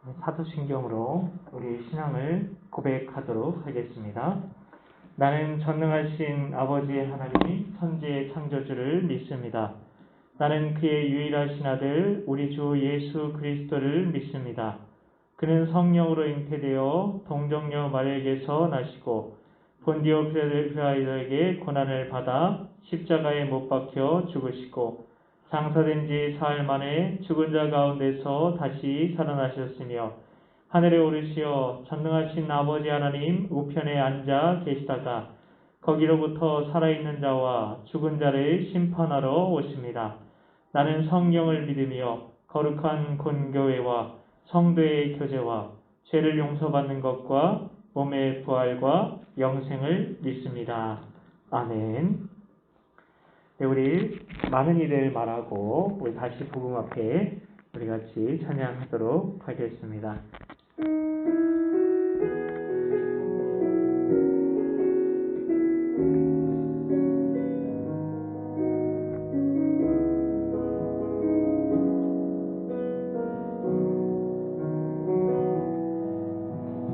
사도신경으로 우리 신앙을 고백하도록 하겠습니다. 나는 전능하신 아버지 하나님 천지의 창조주를 믿습니다. 나는 그의 유일하신 아들 우리 주 예수 그리스도를 믿습니다. 그는 성령으로 잉태되어 동정녀 마리아에게서 나시고 본디오 빌라도에게 고난을 받아 십자가에 못 박혀 죽으시고 장사된 지 사흘 만에 죽은 자 가운데서 다시 살아나셨으며 하늘에 오르시어 전능하신 아버지 하나님 우편에 앉아 계시다가 거기로부터 살아있는 자와 죽은 자를 심판하러 오십니다. 나는 성령을 믿으며 거룩한 본교회와 성도의 교제와 죄를 용서받는 것과 몸의 부활과 영생을 믿습니다. 아멘. 네, 우리 많은 일을 말하고 우리 다시 복음 앞에 우리 같이 찬양하도록 하겠습니다.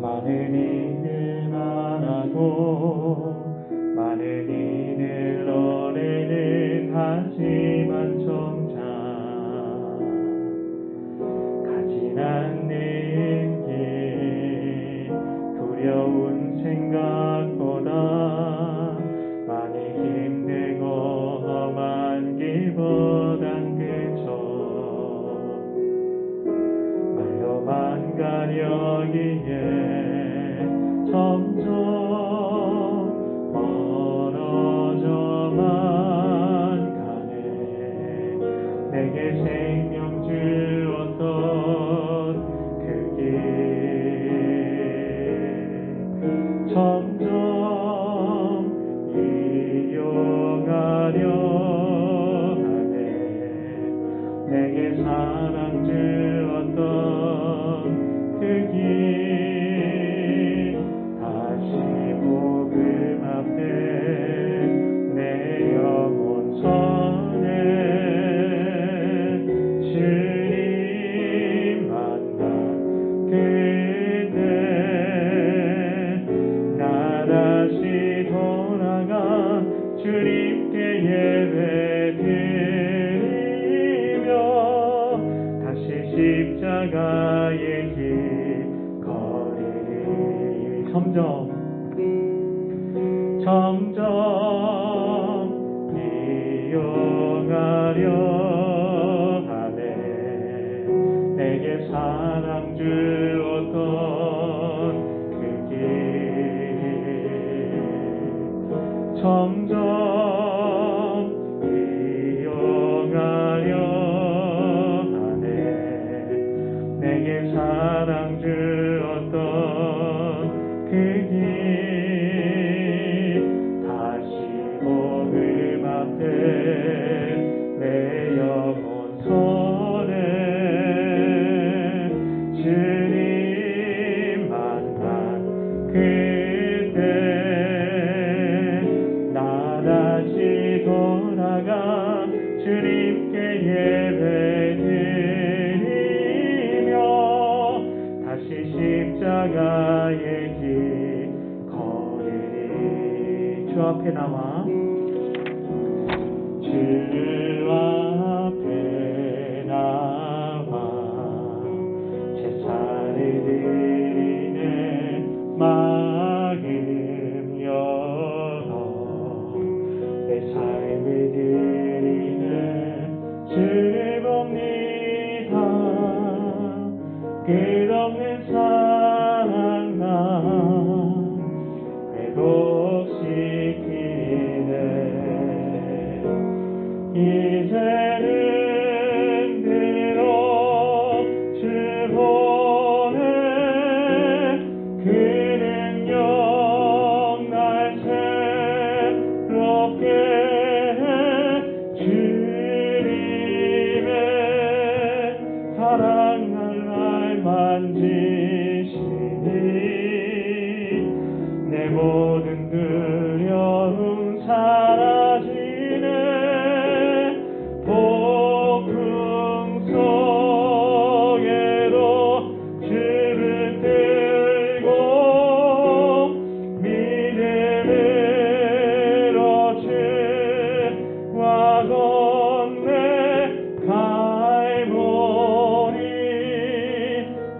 많은 일을 말하고 많은 일을 노래는 하지만 정작 가진 않는 길 두려운 생각보다 많이 힘들고 험한 길보단 그저 말로만 가려기에 점점 멀어져만 가네. 내게 생명 주었던 그 길 점점 이용하려 하네. 내게 사랑 주었던 그 길 다시 복음 앞에 내 영혼 선해 주님 만난 그때 나 다시 돌아가 주님께 예배드리며 다시 십자가의 길 걸으리. 점점 이용하려 하네. 내게 사랑 주었던 그 길 점점 이용하려 하네. 내게 사랑 주었던 그 길 다시 복음 앞에 내 영혼 선해 주님 만난 그때 나 다시 돌아가 주님께 예배드리며 다시 십자가의 길 걸으리. 주 앞에 나와 주 앞에 나와 제사를 드리네. 마음 열어 내 삶을 드리네. 주를 봅니다. 끝없는 사랑 나 회복시키네. 이제는 들어 주 보내 그 능력 날 새롭게 해. 주님의 사랑 날 만지시니 내 모든 두려움 사라지네. 폭풍 속에도 주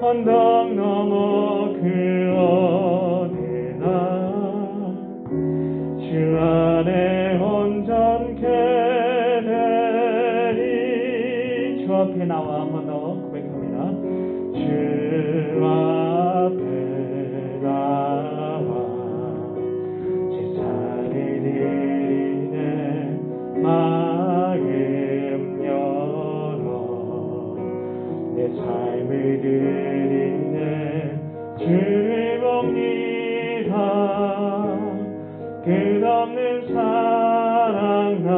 언덕 넘어 그 어디나 주 안에 온전케 되리. 주 앞에 나와 한 번 더 고백합니다. 주 앞에 나와 제사를 드리네 마음 열어 내 삶을 드리네 주를 봅니다. 끝없는 사랑 나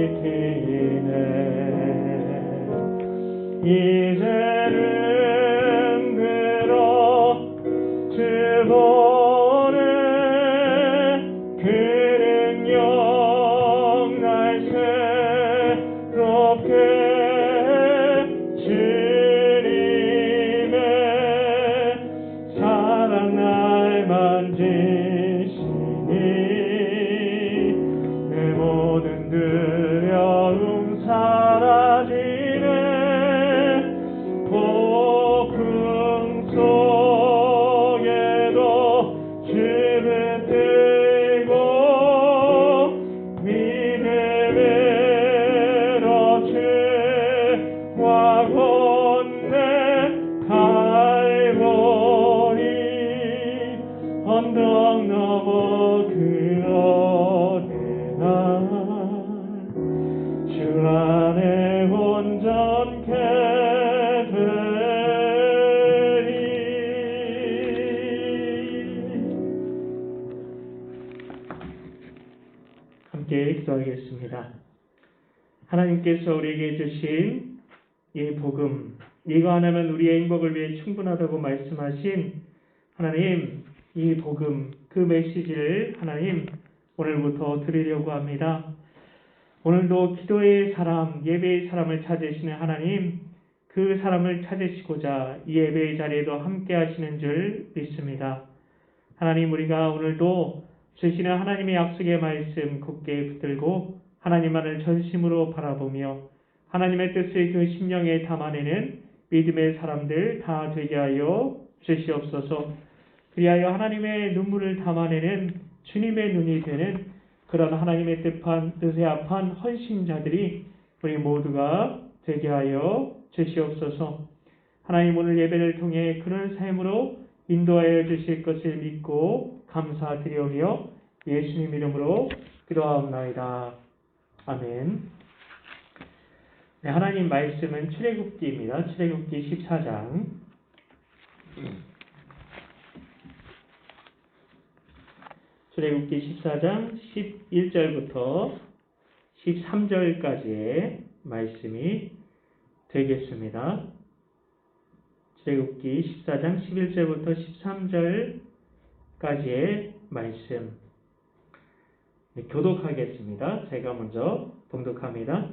회복시키네. 이제는 들어 주 보내 그 능력 날 새롭게 주님의 사랑 날 만지시니 내 모든 두려움 사라지네. 폭풍 속에도 주 붙들고 믿음으로 주와 건네 갈보리. 언덕 넘어 그 어디나 주 안에 온전케 되리. 함께 기도하겠습니다. 하나님께서 우리에게 주신 이 복음, 이거 하나면 우리의 행복을 위해 충분하다고 말씀하신 하나님, 이 복음, 그 메시지를 하나님 오늘부터 드리려고 합니다. 오늘도 기도의 사람, 예배의 사람을 찾으시는 하나님, 그 사람을 찾으시고자 이 예배의 자리에도 함께 하시는 줄 믿습니다. 하나님, 우리가 오늘도 주시는 하나님의 약속의 말씀 굳게 붙들고 하나님만을 전심으로 바라보며 하나님의 뜻을 그 심령에 담아내는 믿음의 사람들 다 되게 하여 주시옵소서. 그리하여 하나님의 눈물을 담아내는 주님의 눈이 되는 그런 하나님의 뜻에 합한 헌신자들이 우리 모두가 되게 하여 주시옵소서. 하나님, 오늘 예배를 통해 그런 삶으로 인도하여 주실 것을 믿고 감사드리오며 예수님 이름으로 기도하옵나이다. 아멘. 네, 하나님 말씀은 출애굽기입니다. 출애굽기 14장. 출애굽기 14장 11절부터 13절까지의 말씀이 되겠습니다. 출애굽기 14장 11절부터 13절까지의 말씀. 네, 교독하겠습니다. 제가 먼저 봉독합니다.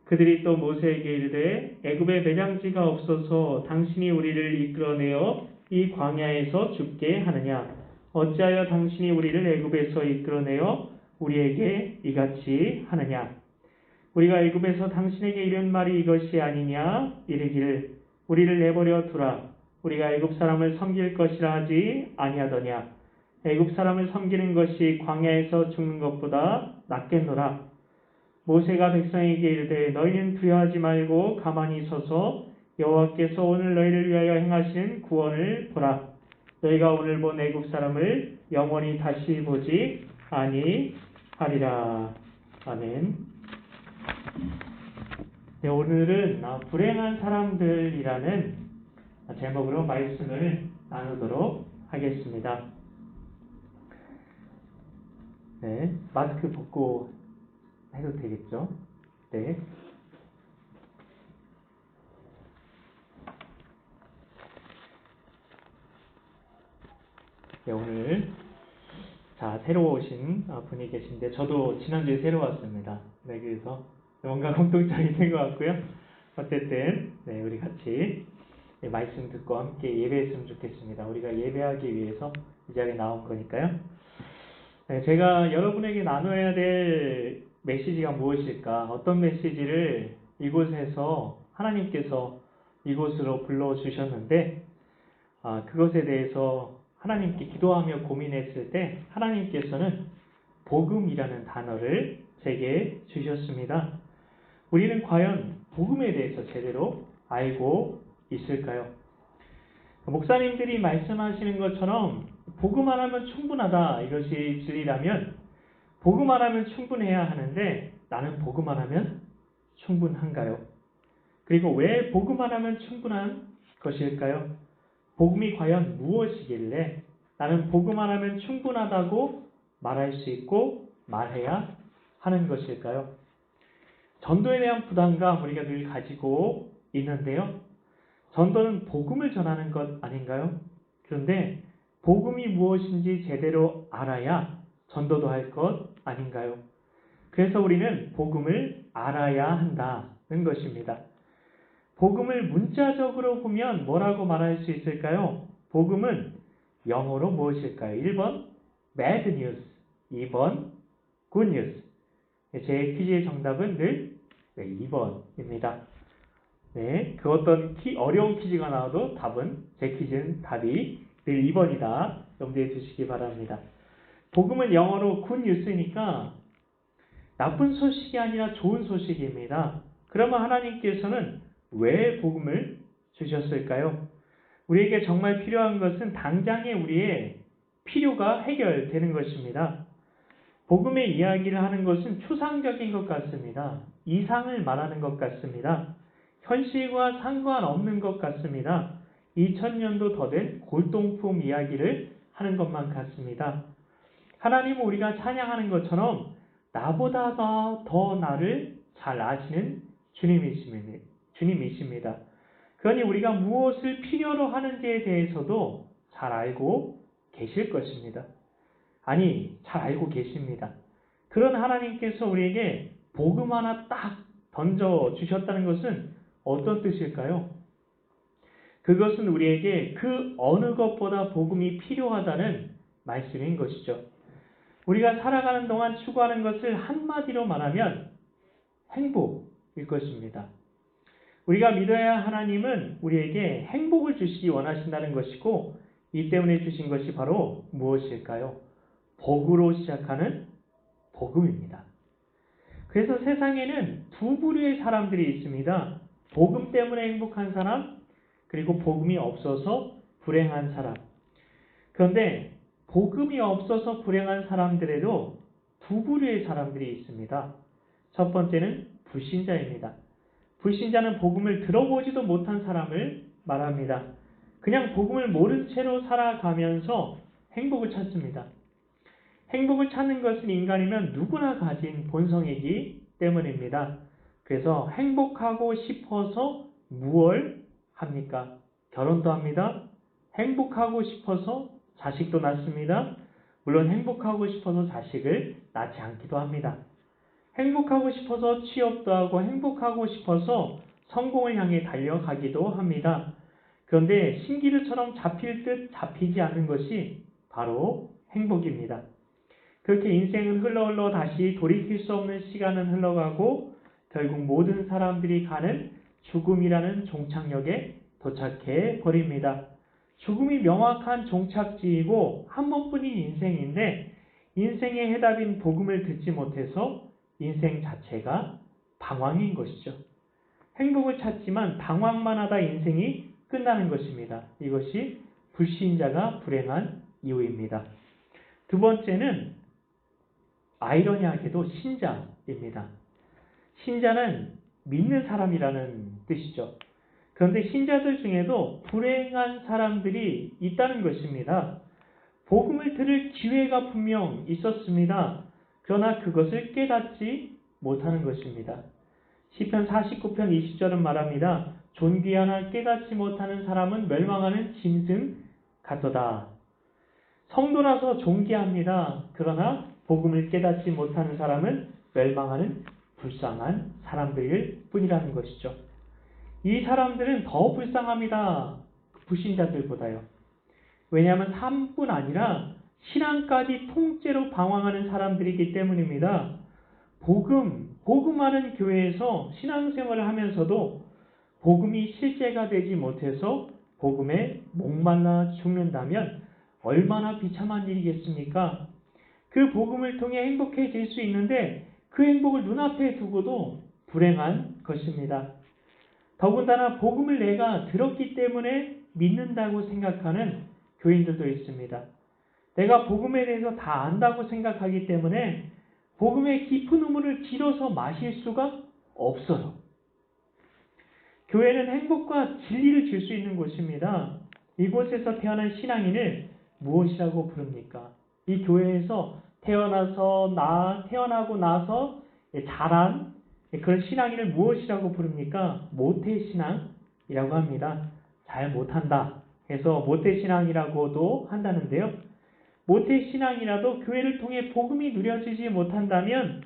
그들이 또 모세에게 이르되 애굽에 매장지가 없어서 당신이 우리를 이끌어내어 이 광야에서 죽게 하느냐? 어찌하여 당신이 우리를 애굽에서 이끌어내어 우리에게 이같이 하느냐? 우리가 애굽에서 당신에게 이른 말이 이것이 아니냐? 이르기를 우리를 내버려 두라. 우리가 애굽 사람을 섬길 것이라 하지 아니하더냐? 애굽 사람을 섬기는 것이 광야에서 죽는 것보다 낫겠노라. 모세가 백성에게 이르되 너희는 두려워하지 말고 가만히 서서 여호와께서 오늘 너희를 위하여 행하시는 구원을 보라. 너희가 오늘 본 애굽 사람을 영원히 다시 보지 아니하리라. 아멘. 네, 오늘은 불행한 사람들이라는 제목으로 말씀을 나누도록 하겠습니다. 네, 마스크 벗고 해도 되겠죠? 네. 네, 오늘 새로 오신 분이 계신데 저도 지난주에 새로 왔습니다. 네, 그래서 뭔가 공통점이 된 것 같고요. 어쨌든 네, 우리 같이 말씀 듣고 함께 예배했으면 좋겠습니다. 우리가 예배하기 위해서 이 자리에 나온 거니까요. 네, 제가 여러분에게 나눠야 될 메시지가 무엇일까? 어떤 메시지를 이곳에서 하나님께서 이곳으로 불러주셨는데 그것에 대해서 하나님께 기도하며 고민했을 때 하나님께서는 복음이라는 단어를 제게 주셨습니다. 우리는 과연 복음에 대해서 제대로 알고 있을까요? 목사님들이 말씀하시는 것처럼 복음 하나면 충분하다, 이것이 진리라면 복음 하나면 충분해야 하는데 나는 복음 하나면 충분한가요? 그리고 왜 복음 하나면 충분한 것일까요? 복음이 과연 무엇이길래 나는 복음 하나면 충분하다고 말할 수 있고 말해야 하는 것일까요? 전도에 대한 부담감 우리가 늘 가지고 있는데요. 전도는 복음을 전하는 것 아닌가요? 그런데 복음이 무엇인지 제대로 알아야 전도도 할 것 아닌가요? 그래서 우리는 복음을 알아야 한다는 것입니다. 복음을 문자적으로 보면 뭐라고 말할 수 있을까요? 복음은 영어로 무엇일까요? 1번 bad news, 2번 good news. 제 퀴즈의 정답은 늘 2번입니다. 네, 그 어떤 어려운 퀴즈가 나와도 제 퀴즈는 답이 늘 2번이다. 염두에 두시기 바랍니다. 복음은 영어로 good news니까 나쁜 소식이 아니라 좋은 소식입니다. 그러면 하나님께서는 왜 복음을 주셨을까요? 우리에게 정말 필요한 것은 당장의 우리의 필요가 해결되는 것입니다. 복음의 이야기를 하는 것은 추상적인 것 같습니다. 이상을 말하는 것 같습니다. 현실과 상관없는 것 같습니다. 2000년도 더 된 골동품 이야기를 하는 것만 같습니다. 하나님은 우리가 찬양하는 것처럼 나보다 더 나를 잘 아시는 주님이십니다. 그러니 우리가 무엇을 필요로 하는지에 대해서도 잘 알고 계실 것입니다. 아니, 잘 알고 계십니다. 그런 하나님께서 우리에게 복음 하나 딱 던져주셨다는 것은 어떤 뜻일까요? 그것은 우리에게 그 어느 것보다 복음이 필요하다는 말씀인 것이죠. 우리가 살아가는 동안 추구하는 것을 한마디로 말하면 행복일 것입니다. 우리가 믿어야 할 하나님은 우리에게 행복을 주시기 원하신다는 것이고 이 때문에 주신 것이 바로 무엇일까요? 복으로 시작하는 복음입니다. 그래서 세상에는 두 부류의 사람들이 있습니다. 복음 때문에 행복한 사람, 그리고 복음이 없어서 불행한 사람. 그런데 복음이 없어서 불행한 사람들에도 두 부류의 사람들이 있습니다. 첫 번째는 불신자입니다. 불신자는 복음을 들어보지도 못한 사람을 말합니다. 그냥 복음을 모른 채로 살아가면서 행복을 찾습니다. 행복을 찾는 것은 인간이면 누구나 가진 본성이기 때문입니다. 그래서 행복하고 싶어서 무엇을 합니까? 결혼도 합니다. 행복하고 싶어서 자식도 낳습니다. 물론 행복하고 싶어서 자식을 낳지 않기도 합니다. 행복하고 싶어서 취업도 하고 행복하고 싶어서 성공을 향해 달려가기도 합니다. 그런데 신기루처럼 잡힐 듯 잡히지 않는 것이 바로 행복입니다. 그렇게 인생은 흘러 다시 돌이킬 수 없는 시간은 흘러가고 결국 모든 사람들이 가는 죽음이라는 종착역에 도착해 버립니다. 죽음이 명확한 종착지이고 한 번뿐인 인생인데 인생의 해답인 복음을 듣지 못해서 인생 자체가 방황인 것이죠. 행복을 찾지만 방황만 하다 인생이 끝나는 것입니다. 이것이 불신자가 불행한 이유입니다. 두 번째는 아이러니하게도 신자입니다. 신자는 믿는 사람이라는 뜻이죠. 그런데 신자들 중에도 불행한 사람들이 있다는 것입니다. 복음을 들을 기회가 분명 있었습니다. 그러나 그것을 깨닫지 못하는 것입니다. 시편 49편 20절은 말합니다. 존귀하나 깨닫지 못하는 사람은 멸망하는 짐승 같도다. 성도라서 존귀합니다. 그러나 복음을 깨닫지 못하는 사람은 멸망하는 불쌍한 사람들일 뿐이라는 것이죠. 이 사람들은 더 불쌍합니다. 불신자들보다요. 왜냐하면 삶뿐 아니라 신앙까지 통째로 방황하는 사람들이기 때문입니다. 복음, 복음하는 교회에서 신앙생활을 하면서도 복음이 실제가 되지 못해서 복음에 목말라 죽는다면 얼마나 비참한 일이겠습니까? 그 복음을 통해 행복해질 수 있는데 그 행복을 눈앞에 두고도 불행한 것입니다. 더군다나 복음을 내가 들었기 때문에 믿는다고 생각하는 교인들도 있습니다. 내가 복음에 대해서 다 안다고 생각하기 때문에 복음의 깊은 우물을 길어서 마실 수가 없어요. 교회는 행복과 진리를 줄 수 있는 곳입니다. 이곳에서 태어난 신앙인을 무엇이라고 부릅니까? 이 교회에서 태어나고 나서 자란 그런 신앙인을 무엇이라고 부릅니까? 모태신앙이라고 합니다. 잘 못한다 해서 모태신앙이라고도 한다는데요. 모태신앙이라도 교회를 통해 복음이 누려지지 못한다면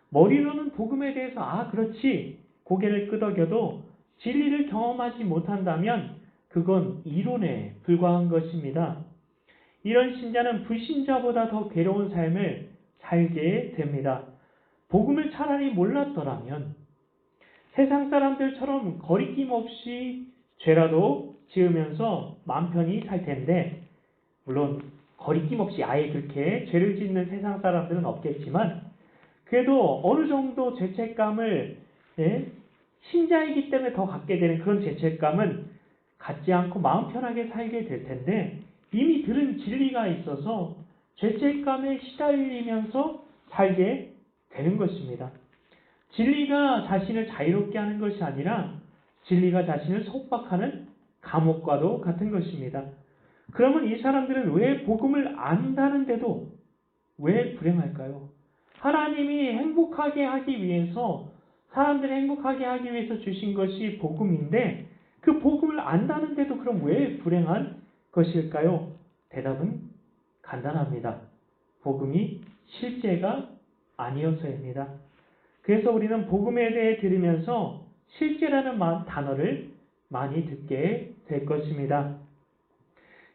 머리로는 복음에 대해서 그렇지 고개를 끄덕여도 진리를 경험하지 못한다면 그건 이론에 불과한 것입니다. 이런 신자는 불신자보다 더 괴로운 삶을 살게 됩니다. 복음을 차라리 몰랐더라면 세상 사람들처럼 거리낌 없이 죄라도 지으면서 마음 편히 살 텐데, 물론 거리낌 없이 아예 그렇게 죄를 짓는 세상 사람들은 없겠지만 그래도 어느 정도 죄책감을 신자이기 때문에 더 갖게 되는 그런 죄책감은 갖지 않고 마음 편하게 살게 될 텐데, 이미 들은 진리가 있어서 죄책감에 시달리면서 살게 되는 것입니다. 진리가 자신을 자유롭게 하는 것이 아니라 진리가 자신을 속박하는 감옥과도 같은 것입니다. 그러면 이 사람들은 왜 복음을 안다는데도 왜 불행할까요? 하나님이 행복하게 하기 위해서, 사람들을 행복하게 하기 위해서 주신 것이 복음인데 그 복음을 안다는데도 그럼 왜 불행한 것일까요? 대답은 간단합니다. 복음이 실제가 아니어서입니다. 그래서 우리는 복음에 대해 들으면서 실제라는 단어를 많이 듣게 될 것입니다.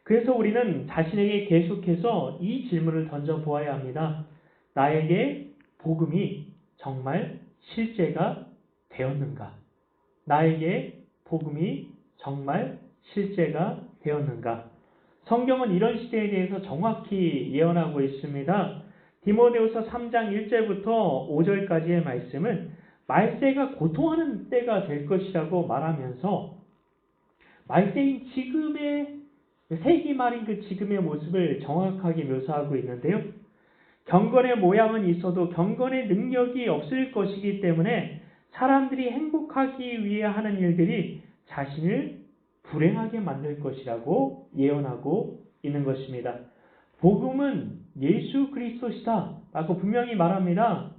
그래서 우리는 자신에게 계속해서 이 질문을 던져보아야 합니다. 나에게 복음이 정말 실제가 되었는가? 나에게 복음이 정말 실제가 되었는가? 성경은 이런 시대에 대해서 정확히 예언하고 있습니다. 디모데후서 3장 1절부터 5절까지의 말씀은 말세가 고통하는 때가 될 것이라고 말하면서 말세인 지금의 세기 말인 그 지금의 모습을 정확하게 묘사하고 있는데요. 경건의 모양은 있어도 경건의 능력이 없을 것이기 때문에 사람들이 행복하기 위해 하는 일들이 자신을 불행하게 만들 것이라고 예언하고 있는 것입니다. 복음은 예수 그리스도시다 라고 분명히 말합니다.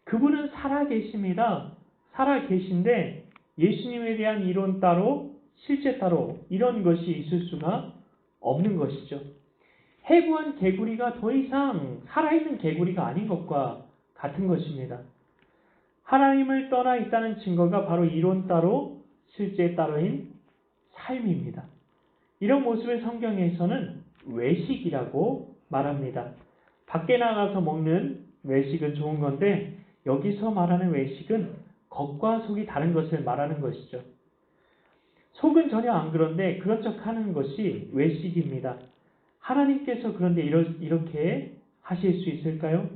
그분은 살아계십니다. 살아계신데 예수님에 대한 이론 따로 실제 따로 이런 것이 있을 수가 없는 것이죠. 해부한 개구리가 더 이상 살아있는 개구리가 아닌 것과 같은 것입니다. 하나님을 떠나 있다는 증거가 바로 이론 따로 실제 따로인 삶입니다. 이런 모습을 성경에서는 외식이라고 말합니다. 밖에 나가서 먹는 외식은 좋은 건데 여기서 말하는 외식은 겉과 속이 다른 것을 말하는 것이죠. 속은 전혀 안 그런데 그런 척 하는 것이 외식입니다. 하나님께서 그런데 이렇게 하실 수 있을까요?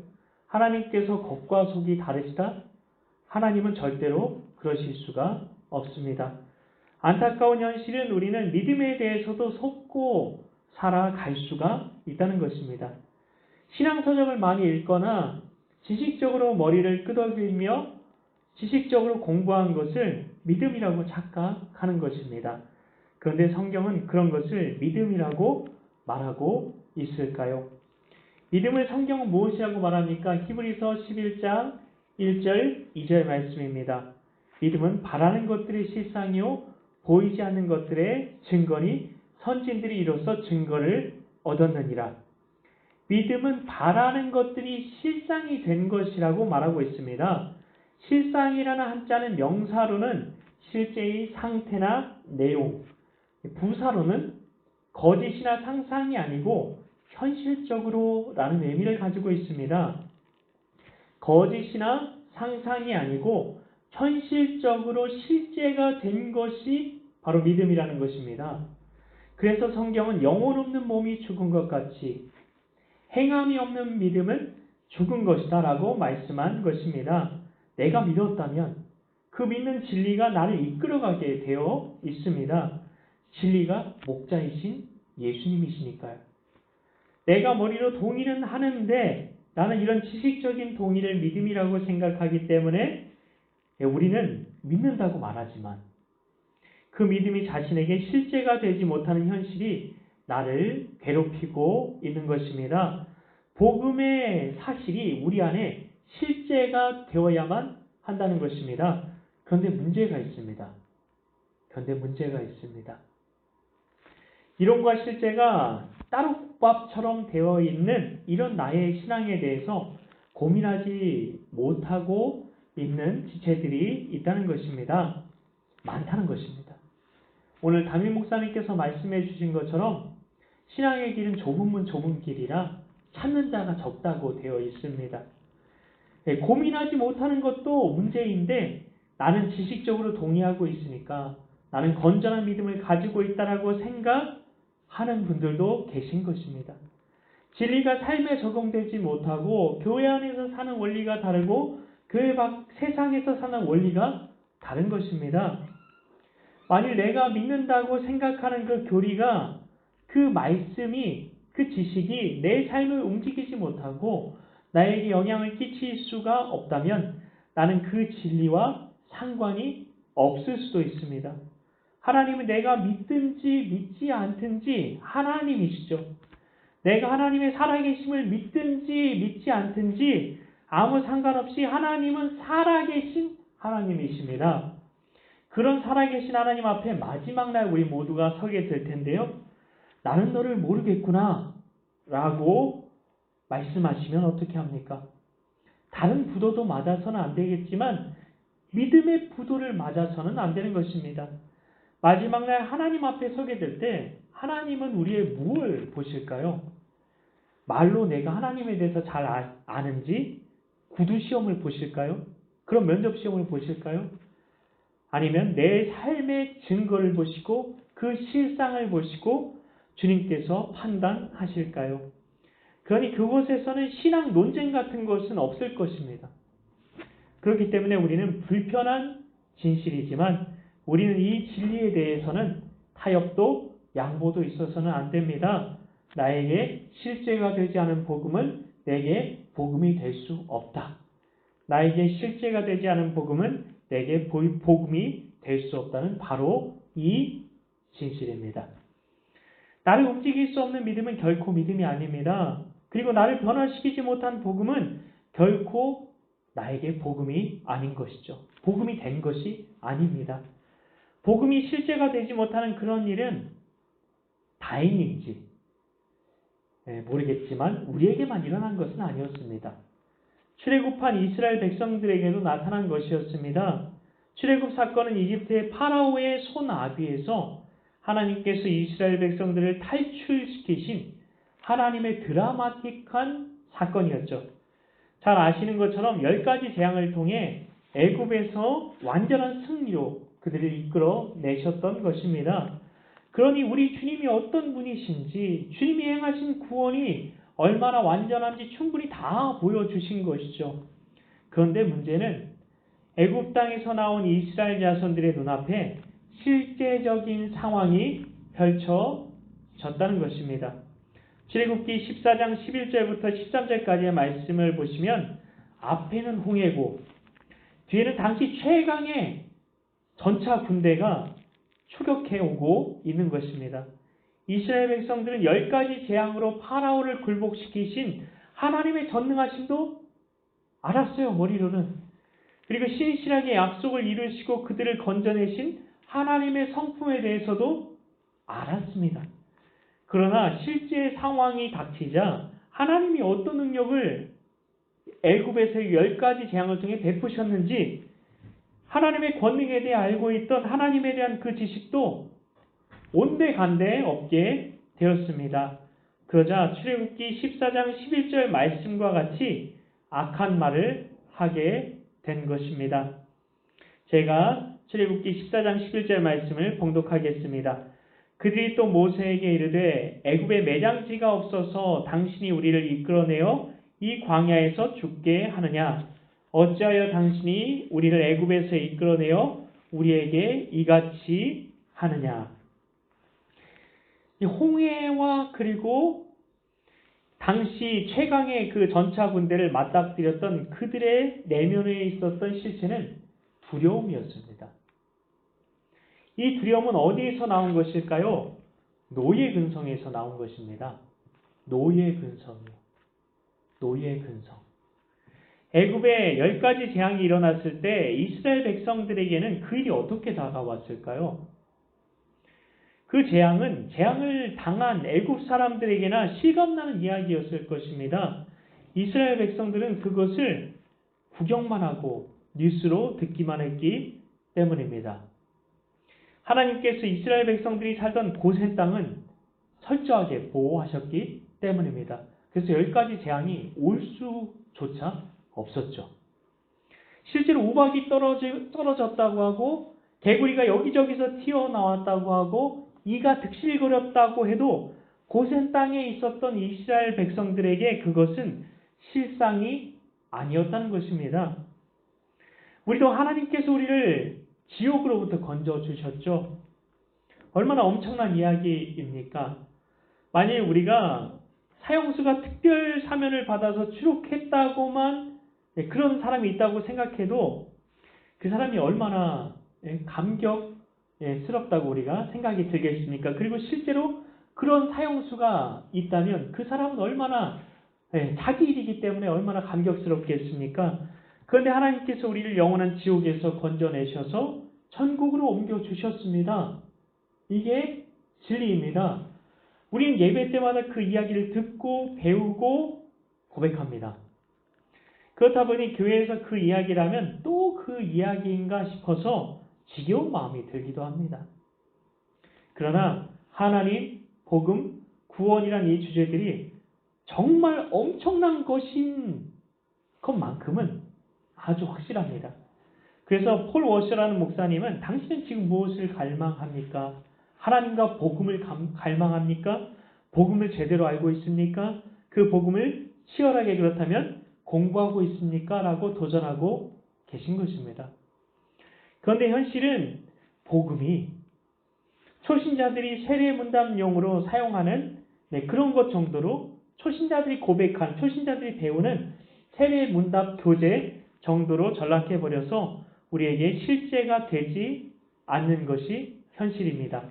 하나님께서 겉과 속이 다르시다? 하나님은 절대로 그러실 수가 없습니다. 안타까운 현실은 우리는 믿음에 대해서도 속고 살아갈 수가 있다는 것입니다. 신앙서적을 많이 읽거나 지식적으로 머리를 끄덕이며 지식적으로 공부한 것을 믿음이라고 착각하는 것입니다. 그런데 성경은 그런 것을 믿음이라고 말하고 있을까요? 믿음을 성경은 무엇이라고 말합니까? 히브리서 11장 1절 2절 말씀입니다. 믿음은 바라는 것들의 실상이요 보이지 않는 것들의 증거니 선진들이 이로써 증거를 얻었느니라. 믿음은 바라는 것들이 실상이 된 것이라고 말하고 있습니다. 실상이라는 한자는 명사로는 실제의 상태나 내용, 부사로는 거짓이나 상상이 아니고 현실적으로 라는 의미를 가지고 있습니다. 거짓이나 상상이 아니고 현실적으로 실제가 된 것이 바로 믿음이라는 것입니다. 그래서 성경은 영혼 없는 몸이 죽은 것 같이 행함이 없는 믿음은 죽은 것이다 라고 말씀한 것입니다. 내가 믿었다면 그 믿는 진리가 나를 이끌어가게 되어 있습니다. 진리가 목자이신 예수님이시니까요. 내가 머리로 동의는 하는데 나는 이런 지식적인 동의를 믿음이라고 생각하기 때문에 우리는 믿는다고 말하지만 그 믿음이 자신에게 실제가 되지 못하는 현실이 나를 괴롭히고 있는 것입니다. 복음의 사실이 우리 안에 실제가 되어야만 한다는 것입니다. 그런데 문제가 있습니다. 이론과 실제가 따로밥처럼 되어 있는 이런 나의 신앙에 대해서 고민하지 못하고 있는 지체들이 있다는 것입니다. 많다는 것입니다. 오늘 담임 목사님께서 말씀해 주신 것처럼 신앙의 길은 좁은 문 좁은 길이라 찾는 자가 적다고 되어 있습니다. 고민하지 못하는 것도 문제인데 나는 지식적으로 동의하고 있으니까 나는 건전한 믿음을 가지고 있다라고 생각하는 분들도 계신 것입니다. 진리가 삶에 적용되지 못하고 교회 안에서 사는 원리가 다르고 교회 밖 세상에서 사는 원리가 다른 것입니다. 만일 내가 믿는다고 생각하는 그 교리가 그 말씀이 그 지식이 내 삶을 움직이지 못하고 나에게 영향을 끼칠 수가 없다면 나는 그 진리와 상관이 없을 수도 있습니다. 하나님은 내가 믿든지 믿지 않든지 하나님이시죠. 내가 하나님의 살아계심을 믿든지 믿지 않든지 아무 상관없이 하나님은 살아계신 하나님이십니다. 그런 살아계신 하나님 앞에 마지막 날 우리 모두가 서게 될 텐데요. 나는 너를 모르겠구나 라고 말씀하시면 어떻게 합니까? 다른 부도도 맞아서는 안 되겠지만 믿음의 부도를 맞아서는 안 되는 것입니다. 마지막 날 하나님 앞에 서게 될 때 하나님은 우리의 무엇을 보실까요? 말로 내가 하나님에 대해서 잘 아는지 구두 시험을 보실까요? 그런 면접 시험을 보실까요? 아니면 내 삶의 증거를 보시고 그 실상을 보시고 주님께서 판단하실까요? 그러니 그곳에서는 신앙 논쟁 같은 것은 없을 것입니다. 그렇기 때문에 우리는 불편한 진실이지만 우리는 이 진리에 대해서는 타협도 양보도 있어서는 안 됩니다. 나에게 실제가 되지 않은 복음은 내게 복음이 될 수 없다. 나에게 실제가 되지 않은 복음은 내게 복음이 될 수 없다는 바로 이 진실입니다. 나를 움직일 수 없는 믿음은 결코 믿음이 아닙니다. 그리고 나를 변화시키지 못한 복음은 결코 나에게 복음이 아닌 것이죠. 복음이 된 것이 아닙니다. 복음이 실제가 되지 못하는 그런 일은 다행인지 모르겠지만 우리에게만 일어난 것은 아니었습니다. 출애굽한 이스라엘 백성들에게도 나타난 것이었습니다. 출애굽 사건은 이집트의 파라오의 손아귀에서 하나님께서 이스라엘 백성들을 탈출시키신 하나님의 드라마틱한 사건이었죠. 잘 아시는 것처럼 10가지 재앙을 통해 애굽에서 완전한 승리로 그들을 이끌어 내셨던 것입니다. 그러니 우리 주님이 어떤 분이신지 주님이 행하신 구원이 얼마나 완전한지 충분히 다 보여주신 것이죠. 그런데 문제는 애굽 땅에서 나온 이스라엘 자손들의 눈앞에 실제적인 상황이 펼쳐졌다는 것입니다. 출애굽기 14장 11절부터 13절까지의 말씀을 보시면 앞에는 홍해고 뒤에는 당시 최강의 전차 군대가 추격해 오고 있는 것입니다. 이스라엘 백성들은 10가지 재앙으로 파라오를 굴복시키신 하나님의 전능하심도 알았어요, 머리로는. 그리고 신실하게 약속을 이루시고 그들을 건져내신 하나님의 성품에 대해서도 알았습니다. 그러나 실제 상황이 닥치자 하나님이 어떤 능력을 애굽에서 10가지 재앙을 통해 베푸셨는지 하나님의 권능에 대해 알고 있던 하나님에 대한 그 지식도 온데간데 없게 되었습니다. 그러자 출애굽기 14장 11절 말씀과 같이 악한 말을 하게 된 것입니다. 제가 출애굽기 14장 11절 말씀을 봉독하겠습니다. 그들이 또 모세에게 이르되 애굽에 매장지가 없어서 당신이 우리를 이끌어내어 이 광야에서 죽게 하느냐? 어찌하여 당신이 우리를 애굽에서 이끌어내어 우리에게 이같이 하느냐? 이 홍해와 그리고 당시 최강의 그 전차 군대를 맞닥뜨렸던 그들의 내면에 있었던 실체는 두려움이었습니다. 이 두려움은 어디에서 나온 것일까요? 노예 근성에서 나온 것입니다. 노예 근성이요. 노예 근성. 애굽에 10가지 재앙이 일어났을 때 이스라엘 백성들에게는 그 일이 어떻게 다가왔을까요? 그 재앙을 당한 애굽 사람들에게나 실감나는 이야기였을 것입니다. 이스라엘 백성들은 그것을 구경만 하고 뉴스로 듣기만 했기 때문입니다. 하나님께서 이스라엘 백성들이 살던 고센 땅은 철저하게 보호하셨기 때문입니다. 그래서 10가지 재앙이 올 수조차 없었죠. 실제로 우박이 떨어졌다고 하고 개구리가 여기저기서 튀어나왔다고 하고 이가 득실거렸다고 해도 고센 땅에 있었던 이스라엘 백성들에게 그것은 실상이 아니었다는 것입니다. 우리도 하나님께서 우리를 지옥으로부터 건져주셨죠. 얼마나 엄청난 이야기입니까? 만일 우리가 사형수가 특별 사면을 받아서 추록했다고만 그런 사람이 있다고 생각해도 그 사람이 얼마나 감격스럽다고 우리가 생각이 들겠습니까? 그리고 실제로 그런 사형수가 있다면 그 사람은 얼마나 자기 일이기 때문에 얼마나 감격스럽겠습니까? 그런데 하나님께서 우리를 영원한 지옥에서 건져내셔서 천국으로 옮겨주셨습니다. 이게 진리입니다. 우리는 예배 때마다 그 이야기를 듣고 배우고 고백합니다. 그렇다 보니 교회에서 그 이야기를 하면 또 그 이야기인가 싶어서 지겨운 마음이 들기도 합니다. 그러나 하나님, 복음, 구원이란 이 주제들이 정말 엄청난 것인 것만큼은 아주 확실합니다. 그래서 폴 워셔라는 목사님은 당신은 지금 무엇을 갈망합니까? 하나님과 복음을 갈망합니까? 복음을 제대로 알고 있습니까? 그 복음을 치열하게 그렇다면 공부하고 있습니까? 라고 도전하고 계신 것입니다. 그런데 현실은 복음이 초신자들이 세례문답용으로 사용하는 그런 것 정도로 초신자들이 고백한, 초신자들이 배우는 세례문답 교재 정도로 전락해버려서 우리에게 실제가 되지 않는 것이 현실입니다.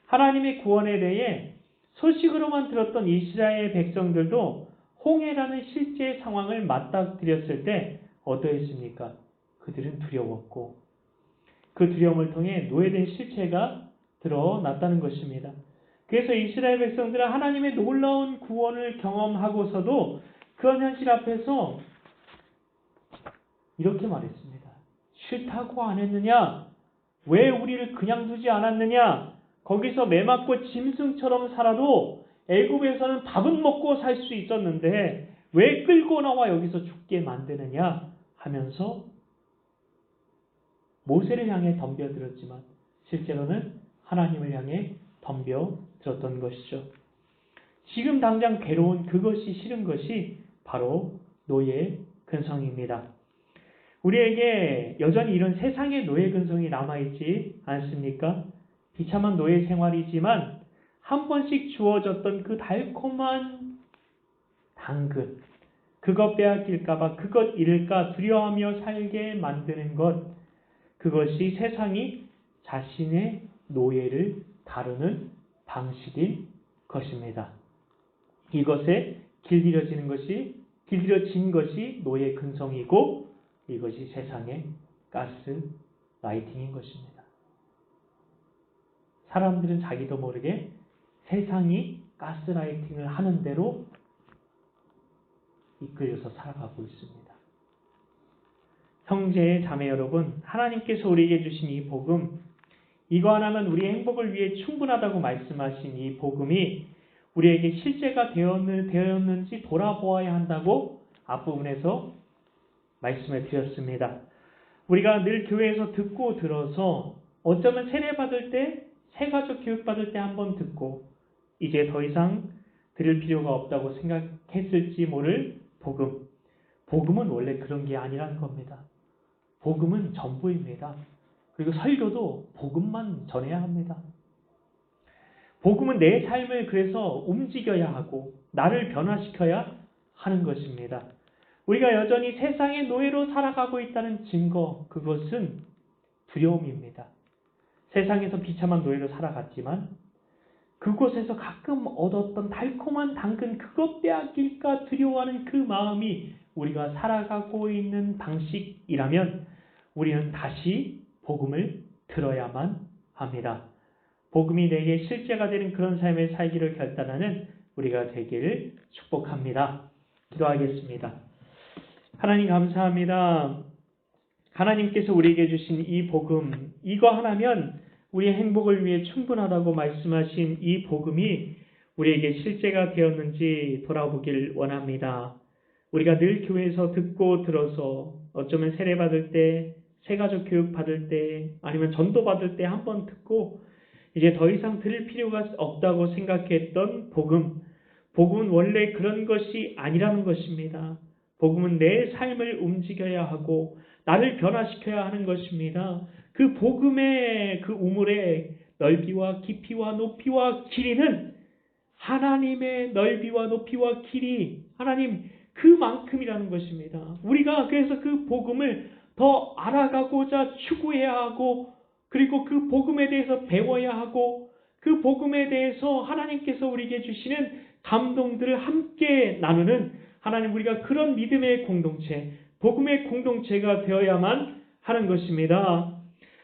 하나님의 구원에 대해 소식으로만 들었던 이스라엘 백성들도 홍해라는 실제 상황을 맞닥뜨렸을 때 어떠했습니까? 그들은 두려웠고 그 두려움을 통해 노예된 실체가 드러났다는 것입니다. 그래서 이스라엘 백성들은 하나님의 놀라운 구원을 경험하고서도 그런 현실 앞에서 이렇게 말했습니다. 싫다고 안 했느냐? 왜 우리를 그냥 두지 않았느냐? 거기서 매 맞고 짐승처럼 살아도 애굽에서는 밥은 먹고 살 수 있었는데 왜 끌고 나와 여기서 죽게 만드느냐? 하면서 모세를 향해 덤벼들었지만 실제로는 하나님을 향해 덤벼들었던 것이죠. 지금 당장 괴로운 그것이 싫은 것이 바로 노예 근성입니다. 우리에게 여전히 이런 세상의 노예 근성이 남아있지 않습니까? 비참한 노예 생활이지만 한 번씩 주어졌던 그 달콤한 당근, 그것 빼앗길까봐 그것 잃을까 두려워하며 살게 만드는 것, 그것이 세상이 자신의 노예를 다루는 방식인 것입니다. 이것에 길들여진 것이 노예 근성이고 이것이 세상의 가스라이팅인 것입니다. 사람들은 자기도 모르게 세상이 가스라이팅을 하는 대로 이끌려서 살아가고 있습니다. 형제, 자매 여러분, 하나님께서 우리에게 주신 이 복음, 이거 하나면 우리의 행복을 위해 충분하다고 말씀하신 이 복음이 우리에게 실제가 되었는지 돌아보아야 한다고 앞부분에서 말씀을 드렸습니다. 우리가 늘 교회에서 듣고 들어서 어쩌면 세례받을 때, 새가족 교육받을 때 한번 듣고 이제 더 이상 들을 필요가 없다고 생각했을지 모를 복음. 복음은 원래 그런 게 아니라는 겁니다. 복음은 전부입니다. 그리고 설교도 복음만 전해야 합니다. 복음은 내 삶을 그래서 움직여야 하고 나를 변화시켜야 하는 것입니다. 우리가 여전히 세상의 노예로 살아가고 있다는 증거, 그것은 두려움입니다. 세상에서 비참한 노예로 살아갔지만 그곳에서 가끔 얻었던 달콤한 당근, 그것 빼앗길까 두려워하는 그 마음이 우리가 살아가고 있는 방식이라면 우리는 다시 복음을 들어야만 합니다. 복음이 내게 실제가 되는 그런 삶을 살기를 결단하는 우리가 되기를 축복합니다. 기도하겠습니다. 하나님 감사합니다. 하나님께서 우리에게 주신 이 복음, 이거 하나면 우리의 행복을 위해 충분하다고 말씀하신 이 복음이 우리에게 실제가 되었는지 돌아보길 원합니다. 우리가 늘 교회에서 듣고 들어서 어쩌면 세례받을 때, 새가족 교육 받을 때, 아니면 전도 받을 때 한번 듣고 이제 더 이상 들을 필요가 없다고 생각했던 복음. 복음은 원래 그런 것이 아니라는 것입니다. 복음은 내 삶을 움직여야 하고 나를 변화시켜야 하는 것입니다. 그 복음의 그 우물의 넓이와 깊이와 높이와 길이는 하나님의 넓이와 높이와 길이, 하나님 그만큼이라는 것입니다. 우리가 그래서 그 복음을 더 알아가고자 추구해야 하고, 그리고 그 복음에 대해서 배워야 하고, 그 복음에 대해서 하나님께서 우리에게 주시는 감동들을 함께 나누는 하나님, 우리가 그런 믿음의 공동체, 복음의 공동체가 되어야만 하는 것입니다.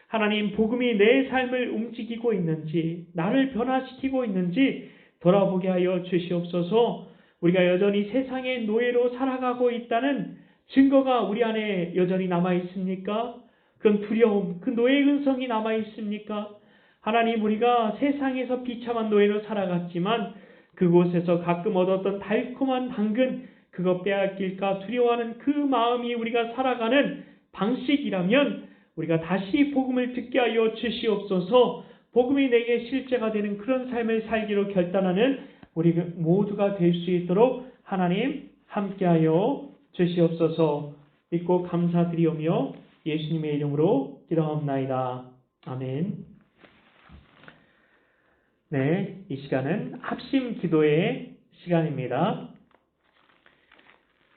하나님, 복음이 내 삶을 움직이고 있는지, 나를 변화시키고 있는지 돌아보게 하여 주시옵소서. 우리가 여전히 세상의 노예로 살아가고 있다는 증거가 우리 안에 여전히 남아있습니까? 그런 두려움, 그 노예의 근성이 남아있습니까? 하나님, 우리가 세상에서 비참한 노예로 살아갔지만 그곳에서 가끔 얻었던 달콤한 당근, 그것 빼앗길까 두려워하는 그 마음이 우리가 살아가는 방식이라면 우리가 다시 복음을 듣게 하여 주시옵소서. 복음이 내게 실제가 되는 그런 삶을 살기로 결단하는 우리 모두가 될 수 있도록 하나님 함께하여 주시옵소서. 믿고 감사드리오며 예수님의 이름으로 기도하옵나이다. 아멘. 네, 이 시간은 합심 기도의 시간입니다.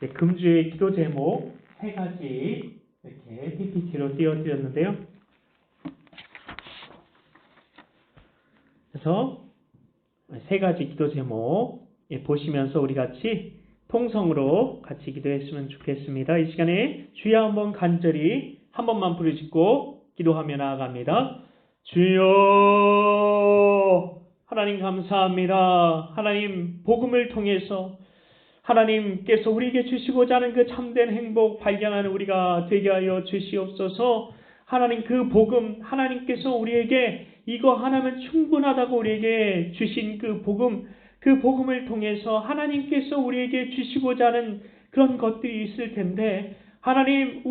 네, 금주의 기도 제목 3가지 이렇게 PPT로 띄워드렸는데요. 그래서 3가지 기도 제목 보시면서 우리 같이 통성으로 같이 기도했으면 좋겠습니다. 이 시간에 주여 한번 간절히 한 번만 부르짖고 기도하며 나아갑니다. 주여, 하나님 감사합니다. 하나님, 복음을 통해서 하나님께서 우리에게 주시고자 하는 그 참된 행복 발견하는 우리가 되게 하여 주시옵소서. 하나님, 그 복음, 하나님께서 우리에게 이거 하나면 충분하다고 우리에게 주신 그 복음, 그 복음을 통해서 하나님께서 우리에게 주시고자 하는 그런 것들이 있을 텐데, 하나님,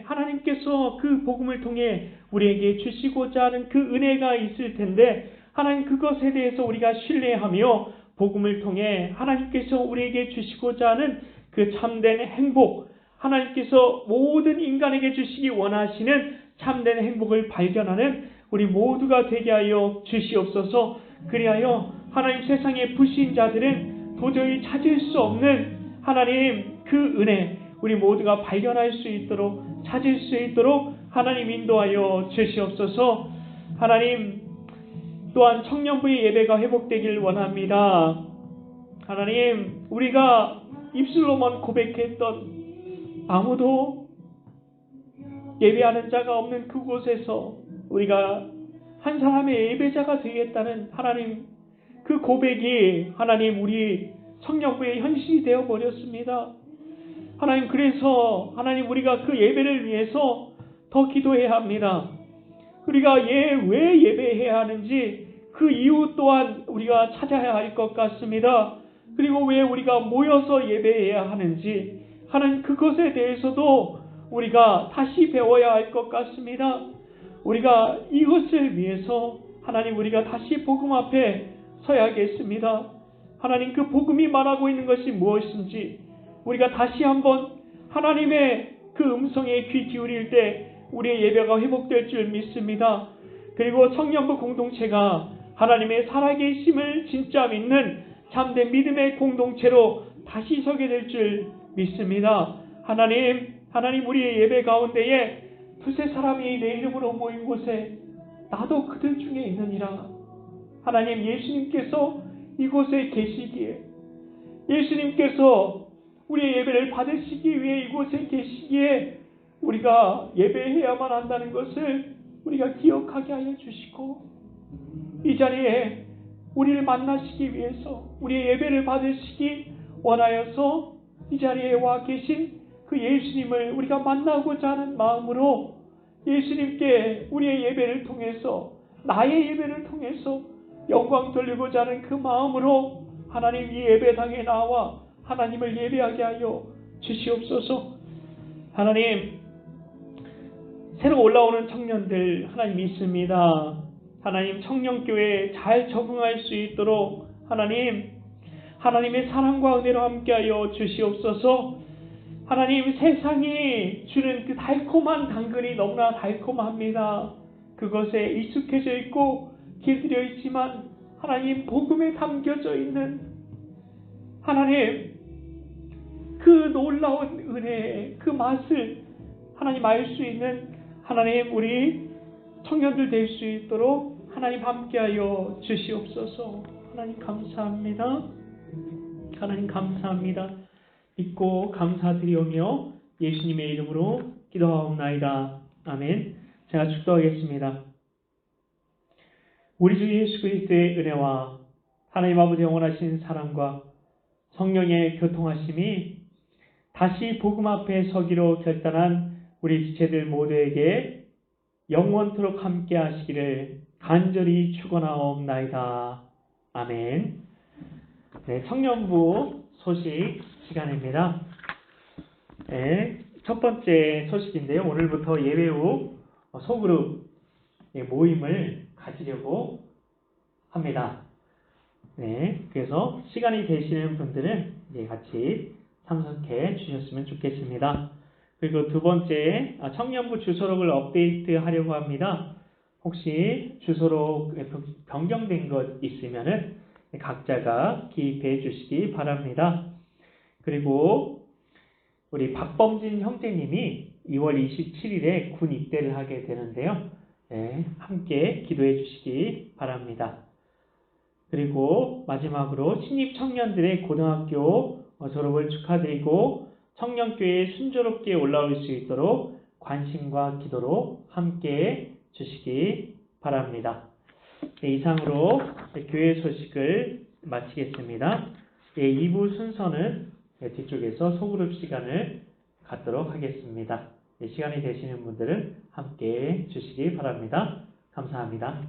하나님께서 그 복음을 통해 우리에게 주시고자 하는 그 은혜가 있을 텐데, 하나님, 그것에 대해서 우리가 신뢰하며 복음을 통해 하나님께서 우리에게 주시고자 하는 그 참된 행복, 하나님께서 모든 인간에게 주시기 원하시는 참된 행복을 발견하는 우리 모두가 되게 하여 주시옵소서. 그리하여 하나님, 세상의 불신자들은 도저히 찾을 수 없는 하나님 그 은혜, 우리 모두가 발견할 수 있도록, 찾을 수 있도록 하나님 인도하여 주시옵소서. 하나님, 또한 청년부의 예배가 회복되길 원합니다. 하나님, 우리가 입술로만 고백했던 아무도 예배하는 자가 없는 그곳에서 우리가 한 사람의 예배자가 되겠다는 하나님 그 고백이 하나님 우리 청년부의 현실이 되어버렸습니다. 하나님, 그래서 하나님 우리가 그 예배를 위해서 더 기도해야 합니다. 우리가 왜 예배해야 하는지 그 이유 또한 우리가 찾아야 할 것 같습니다. 그리고 왜 우리가 모여서 예배해야 하는지, 하나님, 그것에 대해서도 우리가 다시 배워야 할 것 같습니다. 우리가 이것을 위해서 하나님, 우리가 다시 복음 앞에 서야겠습니다. 하나님, 그 복음이 말하고 있는 것이 무엇인지 우리가 다시 한번 하나님의 그 음성에 귀 기울일 때 우리의 예배가 회복될 줄 믿습니다. 그리고 청년부 공동체가 하나님의 살아계심을 진짜 믿는 참된 믿음의 공동체로 다시 서게 될 줄 믿습니다. 하나님, 우리의 예배 가운데에 두세 사람이 내 이름으로 모인 곳에 나도 그들 중에 있느니라. 하나님, 예수님께서 이곳에 계시기에, 예수님께서 우리의 예배를 받으시기 위해 이곳에 계시기에 우리가 예배해야만 한다는 것을 우리가 기억하게 하여 주시고, 이 자리에 우리를 만나시기 위해서 우리의 예배를 받으시기 원하여서 이 자리에 와 계신 그 예수님을 우리가 만나고자 하는 마음으로 예수님께 우리의 예배를 통해서, 나의 예배를 통해서 영광 돌리고자 하는 그 마음으로 하나님, 이 예배당에 나와 하나님을 예배하게 하여 주시옵소서. 하나님, 새로 올라오는 청년들 하나님 있습니다. 하나님, 청년교회에 잘 적응할 수 있도록 하나님의 사랑과 은혜로 함께하여 주시옵소서. 하나님, 세상이 주는 그 달콤한 당근이 너무나 달콤합니다. 그것에 익숙해져 있고 길들여 있지만 하나님, 복음에 담겨져 있는 하나님, 그 놀라운 은혜의 그 맛을 하나님 알 수 있는 하나님, 우리 청년들 될 수 있도록 하나님 함께하여 주시옵소서. 하나님 감사합니다. 하나님 감사합니다. 믿고 감사드리오며 예수님의 이름으로 기도하옵나이다. 아멘. 제가 축도하겠습니다. 우리 주 예수 그리스도의 은혜와 하나님 아버지 영원하신 사랑과 성령의 교통하심이 다시 복음 앞에 서기로 결단한 우리 지체들 모두에게 영원토록 함께 하시기를 간절히 축원하옵나이다. 아멘. 네, 청년부 소식 시간입니다. 네, 첫 번째 소식인데요. 오늘부터 예배 후 소그룹 모임을 가지려고 합니다. 네, 그래서 시간이 되시는 분들은 이제 같이 참석해 주셨으면 좋겠습니다. 그리고 두 번째, 청년부 주소록을 업데이트하려고 합니다. 혹시 주소록 변경된 것 있으면은 각자가 기입해 주시기 바랍니다. 그리고 우리 박범진 형제님이 2월 27일에 군 입대를 하게 되는데요. 네, 함께 기도해 주시기 바랍니다. 그리고 마지막으로 신입 청년들의 고등학교 졸업을 축하드리고 청년교회에 순조롭게 올라올 수 있도록 관심과 기도로 함께 주시기 바랍니다. 네, 이상으로 교회 소식을 마치겠습니다. 2부 순서는 뒤쪽에서 소그룹 시간을 갖도록 하겠습니다. 시간이 되시는 분들은 함께 주시기 바랍니다. 감사합니다.